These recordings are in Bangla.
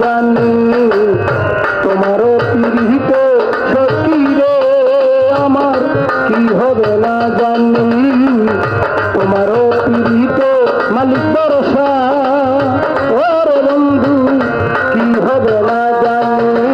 জানি তোমারও পিড়িতে সখী রে আমার কি হবে না জানি তোমারও পিড়িতে মালিক ভরসা ওর বন্ধু কি হবে না জানি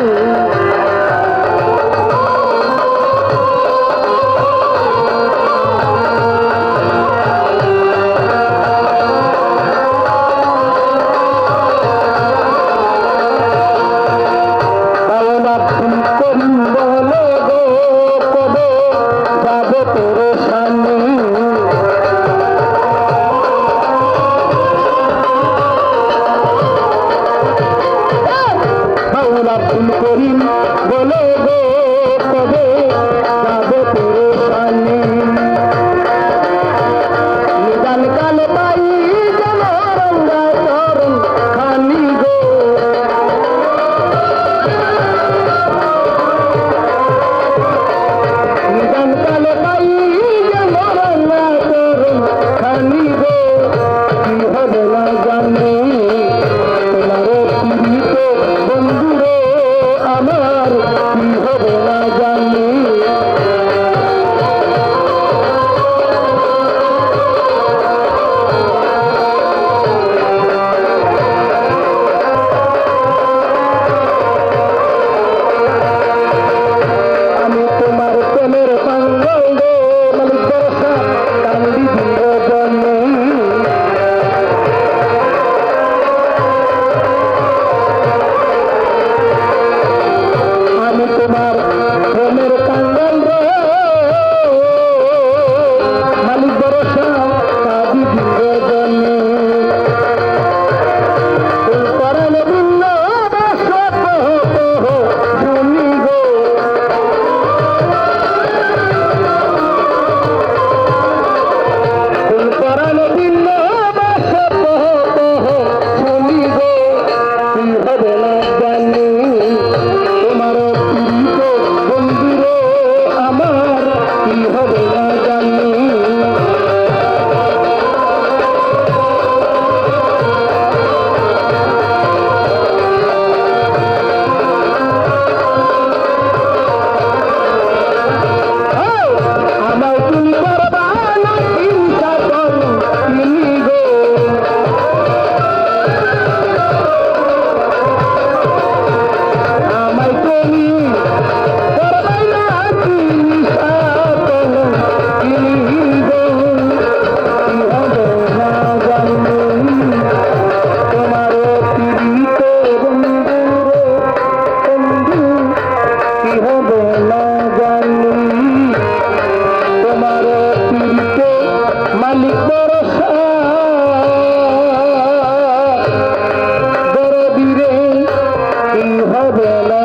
করিম বলে গো কবে যাবে পেরেশানি নিদান কালে পাই যেন রঙ্গা চরণ খানি গো নিদান কালে পাই যেন রঙ্গা চরণ খানি গো কি হবে না জানি তোমারও পিড়িতে বন্ধুরে আমার কি হবে না জানি আমি তোমার প্রেমের পাঙ্গল রে মালিক ভরসা কান্দি দিল জন্মে আমি তোমার প্রেমের কাঙ্গাল রে মালিক ভরসা কাঁদি দিল জন্মে ফুল পরাণ ভিন্ন শুনি গো ফুল পরাণ ভিন্ন শুনি গো কি হবে না জানি তোমার পিড়িতে বন্ধুরে আমার কি হবে না জানি আমার তুমি করবা না চিন্তা করো তিনি গো আমায় তুমি করবাই না চিন্তা করো তিনি গো কি হবে না জানি তোমার পিড়িতে বন্ধু কি হবে না জানি তোমার পিড়িতে মালিক ভরসা বড় বীরে কি হবে না